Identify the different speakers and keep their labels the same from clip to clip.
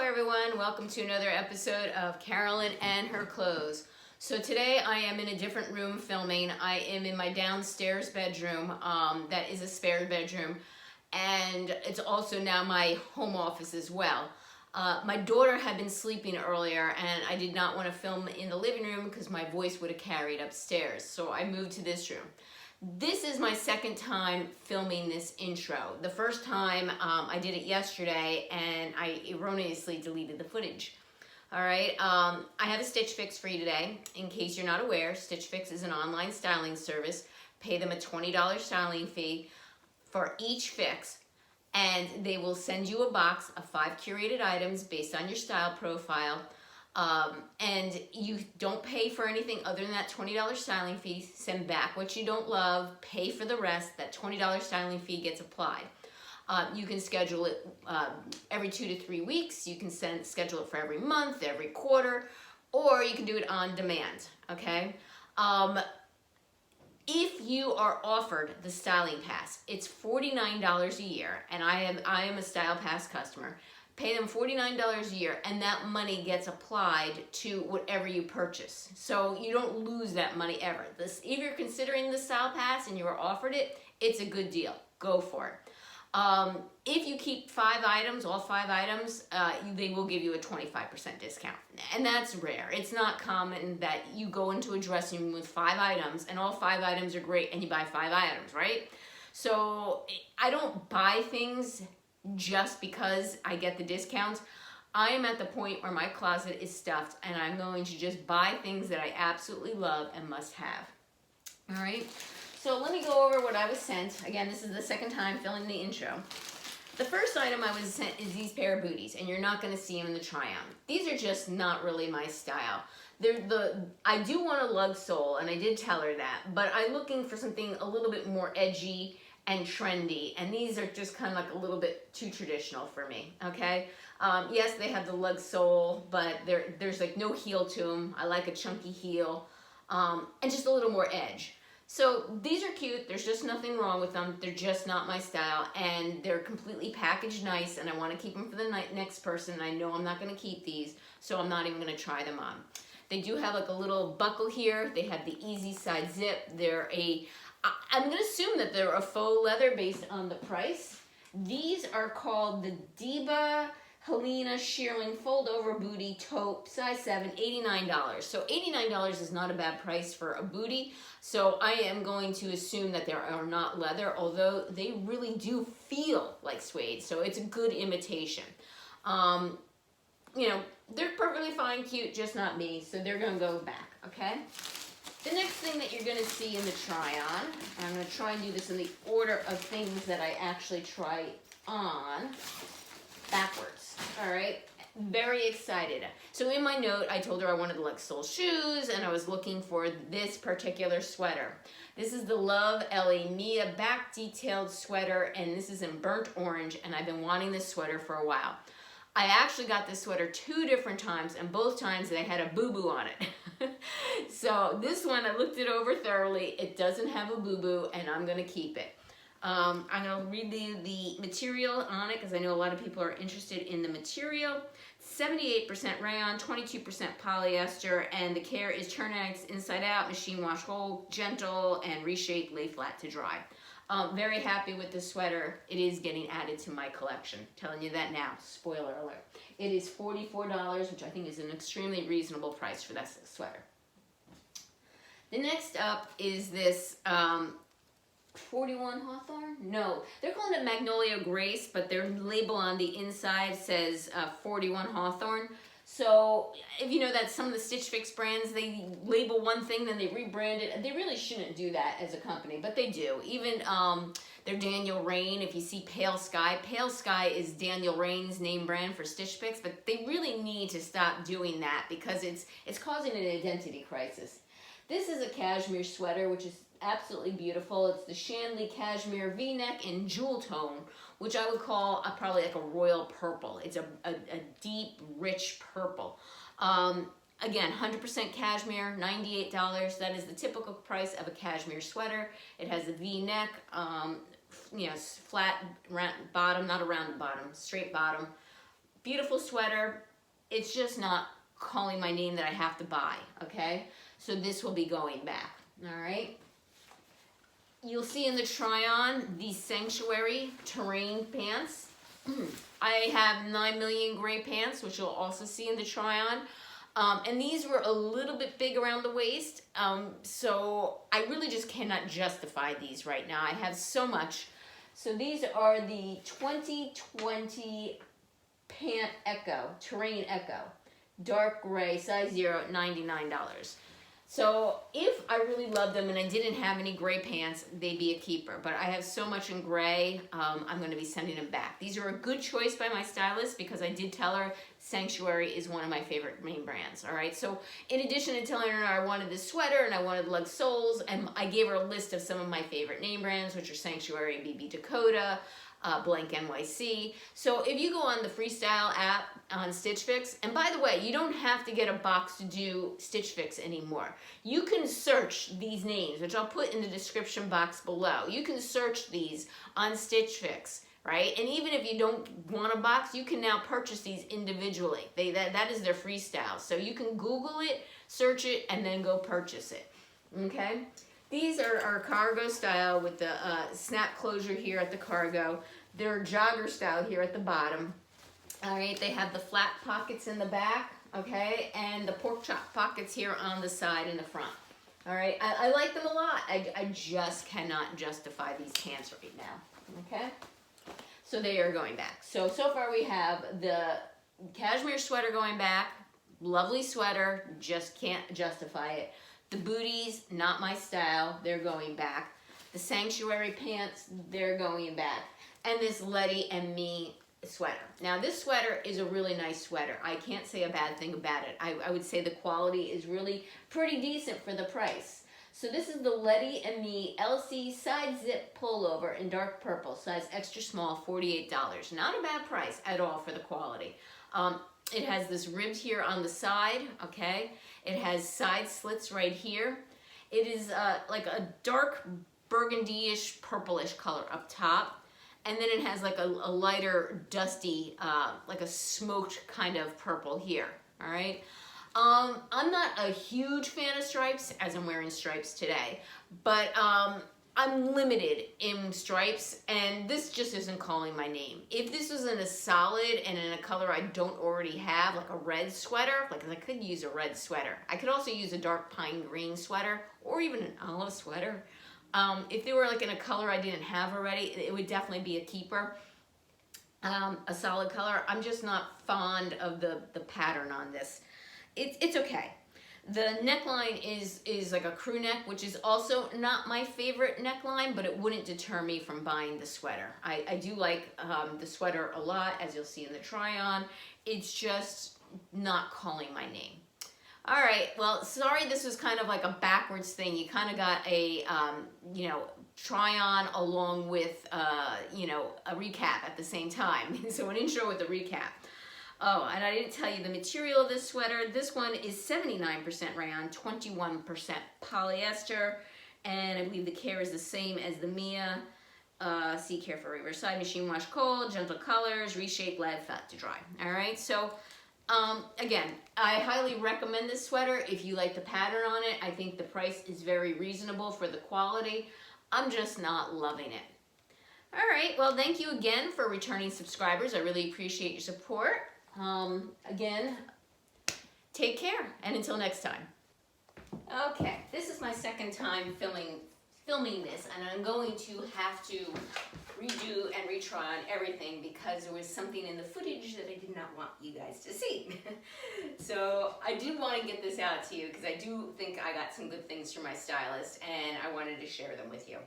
Speaker 1: everyone, welcome to another episode of Carolyn and Her Clothes. So today I am in a different room filming. I am in my downstairs bedroom, that is a spare bedroom, and it's also now my home office as well. My daughter had been sleeping earlier and I did not want to film in the living room because my voice would have carried upstairs, so I moved to this room. This is my second time filming this intro. The first time I did it yesterday and I erroneously deleted the footage. All right, I have a Stitch Fix for you today. In case you're not aware, Stitch Fix is an online styling service. Pay them a $20 styling fee for each fix, and they will send you a box of 5 curated items based on your style profile. And you don't pay for anything other than that $20 styling fee. Send back what you don't love, pay for the rest. That $20 styling fee gets applied. You can schedule it every 2 to 3 weeks. You can schedule it for every month, every quarter, or you can do it on demand, okay? If you are offered the styling pass, it's $49 a year, and I am a Style Pass customer. Pay them $49 a year, and that money gets applied to whatever you purchase. So you don't lose that money ever. If you're considering the Style Pass and you are offered it, it's a good deal. Go for it. If you keep 5 items, all 5 items, they will give you a 25% discount. And that's rare. It's not common that you go into a dressing room with 5 items and all 5 items are great and you buy 5 items, right? So I don't buy things just because I get the discounts. I am at the point where my closet is stuffed and I'm going to just buy things that I absolutely love and must have. All right, so let me go over what I was sent. Again, this is the second time filming the intro. The first item I was sent is these pair of booties, and you're not going to see them in the try-on. These are just not really my style. I do want a lug sole, and I did tell her that, but I'm looking for something a little bit more edgy and trendy, and these are just kind of like a little bit too traditional for me, okay? Yes, they have the lug sole, but there's like no heel to them. I like a chunky heel, and just a little more edge. So these are cute. There's just nothing wrong with them. They're just not my style, and they're completely packaged nice, and I want to keep them for the next person. I know I'm not going to keep these, so I'm not even going to try them on. They do have like a little buckle here. They have the easy side zip. I'm going to assume that they're a faux leather based on the price. These are called the Diba, Helena, Shearling, fold over bootie, taupe, size 7, $89. So $89 is not a bad price for a bootie. So I am going to assume that they are not leather, although they really do feel like suede. So it's a good imitation. You know, they're perfectly fine, cute, just not me. So they're going to go back, okay? The next thing that you're going to see in the try-on, I'm going to try and do this in the order of things that I actually try on, backwards, all right? Very excited. So in my note, I told her I wanted like sole shoes, and I was looking for this particular sweater. This is the Love ELLIE Mia back detailed sweater, and this is in burnt orange, and I've been wanting this sweater for a while. I actually got this sweater 2 different times, and both times they had a boo-boo on it. So this one, I looked it over thoroughly. It doesn't have a boo-boo, and I'm going to keep it. I'm going to read the material on it because I know a lot of people are interested in the material. 78% rayon, 22% polyester, and the care is turn inside out, machine wash whole, gentle, and reshape, lay flat to dry. Very happy with this sweater. It is getting added to my collection. Telling you that now. Spoiler alert. It is $44, which I think is an extremely reasonable price for that sweater. The next up is this 41 Hawthorne? No, they're calling it Magnolia Grace, but their label on the inside says 41 Hawthorne. So if you know that some of the Stitch Fix brands, they label one thing, then they rebrand it. They really shouldn't do that as a company, but they do. Even their Daniel Rain, if you see Pale Sky is Daniel Rain's name brand for Stitch Fix, but they really need to stop doing that because it's causing an identity crisis. This is a cashmere sweater, which is absolutely beautiful. It's the Shandley Cashmere V-neck in jewel tone, which I would call probably like a royal purple. It's a deep, rich purple. Again, 100% cashmere, $98. That is the typical price of a cashmere sweater. It has a V-neck, you know, flat bottom, not a rounded bottom, straight bottom. beautiful sweater. It's just not calling my name that I have to buy, okay? So this will be going back, all right? You'll see in the try-on these Sanctuary terrain pants. I have 9 million gray pants, which you'll also see in the try-on. And these were a little bit big around the waist, so I really just cannot justify these right now. I have so much. So these are the 2020 Pant Eco, Terrain Eco, dark gray, size 0, $99. So if I really loved them and I didn't have any gray pants, they'd be a keeper. But I have so much in gray, I'm going to be sending them back. These are a good choice by my stylist because I did tell her Sanctuary is one of my favorite main brands. All right. So in addition to telling her I wanted this sweater and I wanted lug soles, and I gave her a list of some of my favorite name brands, which are Sanctuary, BB Dakota, Blank NYC. So if you go on the Freestyle app on Stitch Fix, and by the way, you don't have to get a box to do Stitch Fix anymore. You can search these names, which I'll put in the description box below. You can search these on Stitch Fix, right? And even if you don't want a box, you can now purchase these individually. That is their Freestyle. So you can Google it, search it, and then go purchase it, okay? These are our cargo style with the snap closure here at the cargo. They're jogger style here at the bottom. All right, they have the flat pockets in the back, okay, and the pork chop pockets here on the side and the front. All right, I like them a lot. I just cannot justify these pants right now, okay? So they are going back. So far we have the cashmere sweater going back. Lovely sweater, just can't justify it. The booties, not my style, they're going back. The Sanctuary pants, they're going back. And this Letty and Me sweater. Now this sweater is a really nice sweater. I can't say a bad thing about it. I would say the quality is really pretty decent for the price. So this is the Letty and Me Elsie side zip pullover in dark purple, size extra small, $48. Not a bad price at all for the quality. It has this ribbed here on the side, okay? It has side slits right here. It is like a dark burgundy-ish, purplish color up top. And then it has like a lighter, dusty, like a smoked kind of purple here, all right? I'm not a huge fan of stripes, as I'm wearing stripes today, but I'm limited in stripes, and this just isn't calling my name. If this was in a solid and in a color I don't already have, like a red sweater, like I could use a red sweater. I could also use a dark pine green sweater or even an olive sweater. If they were like in a color I didn't have already, it would definitely be a keeper. A solid color. I'm just not fond of the pattern on this. It's okay. The neckline is like a crew neck, which is also not my favorite neckline, but it wouldn't deter me from buying the sweater. I do like the sweater a lot, as you'll see in the try-on. It's just not calling my name. All right, well, sorry this was kind of like a backwards thing. You kind of got a, try-on along with, a recap at the same time. So an intro with a recap. Oh, and I didn't tell you the material of this sweater. This one is 79% rayon, 21% polyester, and I believe the care is the same as the Mia. See care for reverse side, machine wash cold, gentle colors, reshape, lab fat to dry. All right, so again, I highly recommend this sweater if you like the pattern on it. I think the price is very reasonable for the quality. I'm just not loving it. All right, well, thank you again for returning subscribers. I really appreciate your support. Again, take care, and until next time. Okay, this is my second time filming this, and I'm going to have to redo and retry on everything because there was something in the footage that I did not want you guys to see. So I did want to get this out to you because I do think I got some good things from my stylist, and I wanted to share them with you.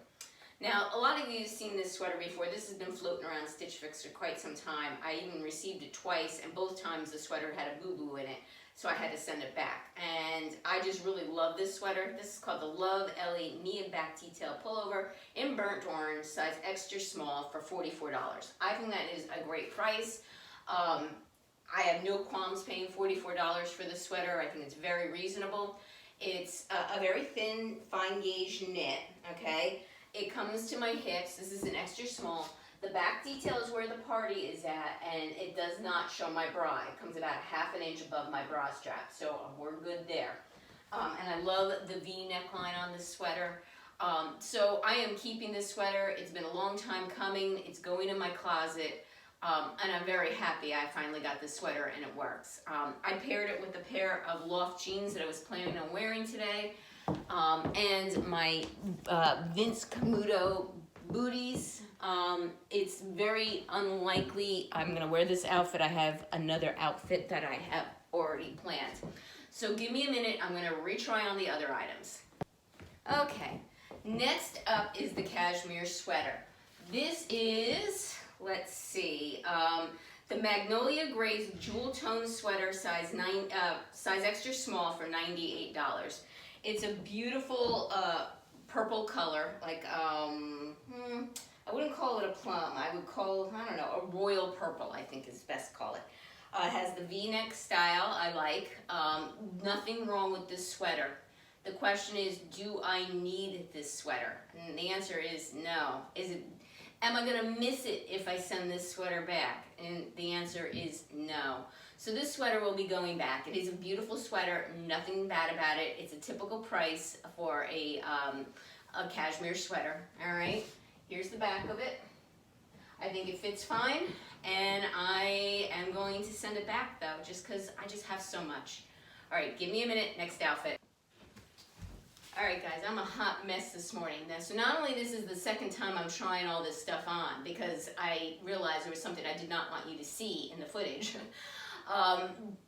Speaker 1: Now, a lot of you have seen this sweater before. This has been floating around Stitch Fix for quite some time. I even received it twice, and both times the sweater had a boo-boo in it, so I had to send it back. And I just really love this sweater. This is called the Love Ellie Knee and Back Detail Pullover in burnt orange, size extra small, for $44. I think that is a great price. I have no qualms paying $44 for this sweater. I think it's very reasonable. It's a very thin, fine gauge knit, okay? It comes to my hips. This is an extra small. The back detail is where the party is at, and it does not show my bra. It comes about ½ an inch above my bra strap, so we're good there. And I love the V neckline on this sweater. So I am keeping this sweater. It's been a long time coming. It's going in my closet. And I'm very happy I finally got this sweater and it works. I paired it with a pair of loft jeans that I was planning on wearing today. And my Vince Camuto booties. It's very unlikely I'm gonna wear this outfit. I have another outfit that I have already planned. So give me a minute, I'm gonna retry on the other items. Okay, next up is the cashmere sweater. This is, let's see, the Magnolia Grace Jewel Tone Sweater, size extra small for $98. It's a beautiful purple color, like, I wouldn't call it a plum, I would call, I don't know, a royal purple, I think is best to call it. It has the V-neck style I like. Nothing wrong with this sweater. The question is, do I need this sweater? And the answer is no. Am I gonna miss it if I send this sweater back? And the answer is no. So this sweater will be going back. It is a beautiful sweater, nothing bad about it. It's a typical price for a cashmere sweater, all right? Here's the back of it. I think it fits fine, and I am going to send it back though, just because I just have so much. All right, give me a minute, next outfit. All right guys, I'm a hot mess this morning. Now, so not only this is the second time I'm trying all this stuff on, because I realized there was something I did not want you to see in the footage.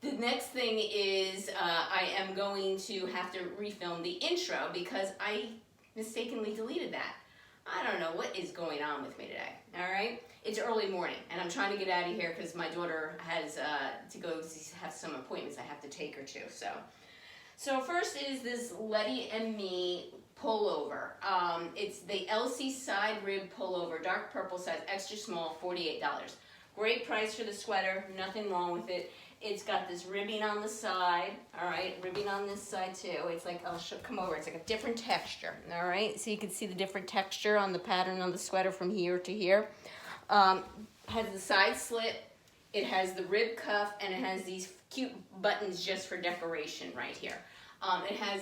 Speaker 1: The next thing is I am going to have to refilm the intro because I mistakenly deleted that. I don't know what is going on with me today, all right? It's early morning, and I'm trying to get out of here because my daughter has to go have some appointments I have to take her to, so. So first is this Letty and Me pullover. It's the Elsie side rib pullover, dark purple size, extra small, $48. Great price for the sweater, nothing wrong with it. It's got this ribbing on the side, all right, ribbing on this side too. It's like, come over, it's like a different texture, all right? So you can see the different texture on the pattern on the sweater from here to here. Has the side slit, it has the rib cuff, and it has these cute buttons just for decoration right here. It has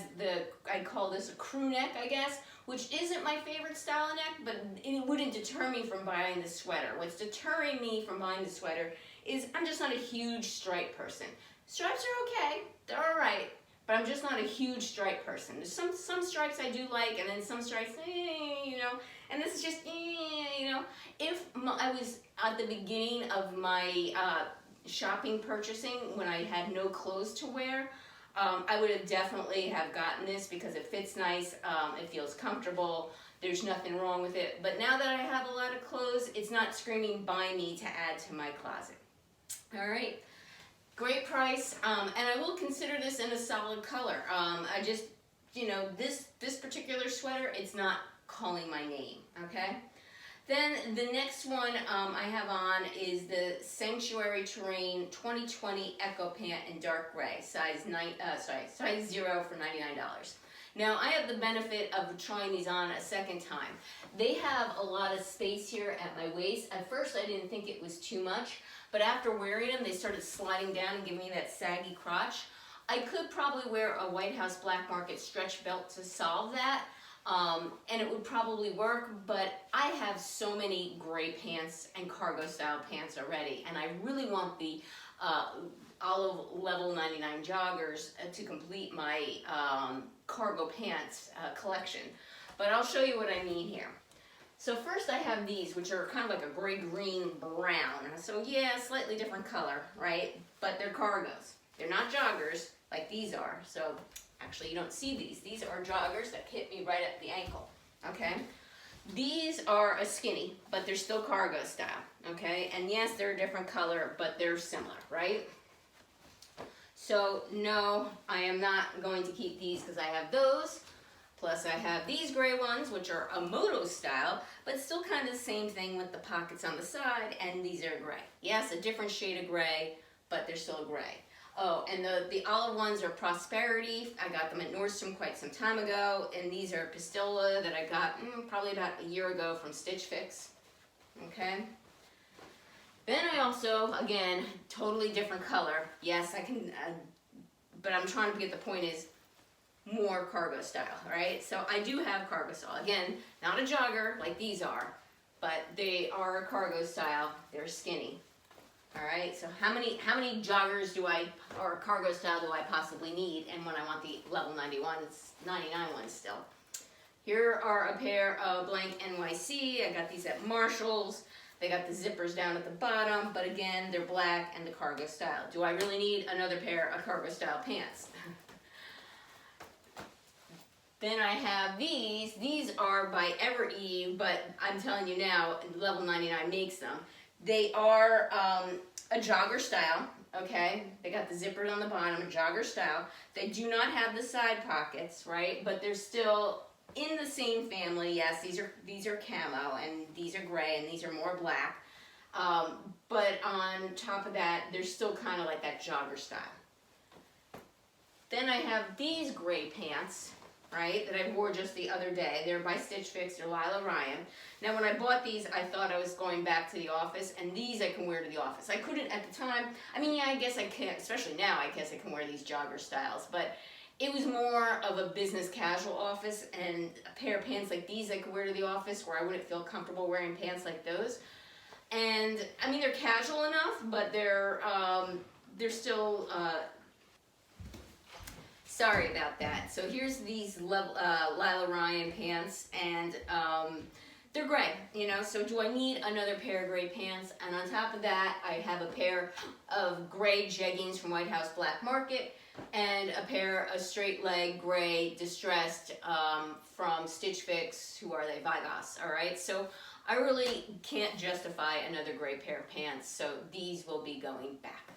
Speaker 1: I call this a crew neck, I guess, which isn't my favorite style of neck, but it wouldn't deter me from buying the sweater. What's deterring me from buying the sweater is I'm just not a huge stripe person. Stripes are okay, they're all right, but I'm just not a huge stripe person. There's some stripes I do like, and then some stripes, you know, and this is just, you know. If I was at the beginning of my shopping purchasing when I had no clothes to wear, I would have definitely have gotten this because it fits nice, it feels comfortable, there's nothing wrong with it. But now that I have a lot of clothes, it's not screaming buy me to add to my closet. All right, great price, and I will consider this in a solid color. I just, you know, this particular sweater, it's not calling my name, okay? Then the next one I have on is the Sanctuary Terrain 2020 Eco Pant in dark gray, size 0 for $99. Now I have the benefit of trying these on a second time. They have a lot of space here at my waist. At first I didn't think it was too much, but after wearing them, they started sliding down and giving me that saggy crotch. I could probably wear a White House Black Market stretch belt to solve that. And it would probably work, but I have so many gray pants and cargo style pants already, and I really want the olive level 99 joggers to complete my cargo pants collection. But I'll show you what I mean here. So first I have these, which are kind of like a gray, green, brown. So yeah, slightly different color, right? But they're cargos. They're not joggers like these are. So actually, you don't see these. These are joggers that hit me right at the ankle, okay? These are a skinny, but they're still cargo style, okay? And yes, they're a different color, but they're similar, right? So no, I am not going to keep these because I have those. Plus I have these gray ones, which are a moto style, but still kind of the same thing with the pockets on the side, and these are gray. Yes, a different shade of gray, but they're still gray. Oh, and the olive ones are Prosperity. I got them at Nordstrom quite some time ago, and these are Pistola that I got probably about a year ago from Stitch Fix. okay? Then I also, again, totally different color. Yes, I can, but I'm trying to get the point is more cargo style, right? So I do have cargo style. Again, not a jogger like these are, but they are cargo style. They're skinny. All right, so how many joggers or cargo style do I possibly need? And when I want the level 91, it's 99 ones still. Here are a pair of blank NYC. I got these at Marshall's. They got the zippers down at the bottom, but again, they're black and the cargo style. Do I really need another pair of cargo style pants? Then I have these. These are by ELLIE, but I'm telling you now, level 99 makes them. They are a jogger style, okay? They got the zippers on the bottom, a jogger style. They do not have the side pockets, right? But they're still in the same family. Yes, these are camo, and these are gray, and these are more black. But on top of that, they're still kind of like that jogger style. Then I have these gray pants, right, that I wore just the other day. They're by Stitch Fix, they're Lila Ryan. Now when I bought these, I thought I was going back to the office, and these I can wear to the office. I couldn't at the time. I mean, yeah, I guess I can, especially now, I guess I can wear these jogger styles, but it was more of a business casual office, and a pair of pants like these I could wear to the office where I wouldn't feel comfortable wearing pants like those. And I mean, they're casual enough, but they're still, sorry about that. So here's these Lila Ryan pants, and they're gray, you know, so do I need another pair of gray pants? And on top of that, I have a pair of gray jeggings from White House Black Market, and a pair of straight leg gray distressed from Stitch Fix. Who are they? Vigos, all right? So I really can't justify another gray pair of pants, so these will be going back.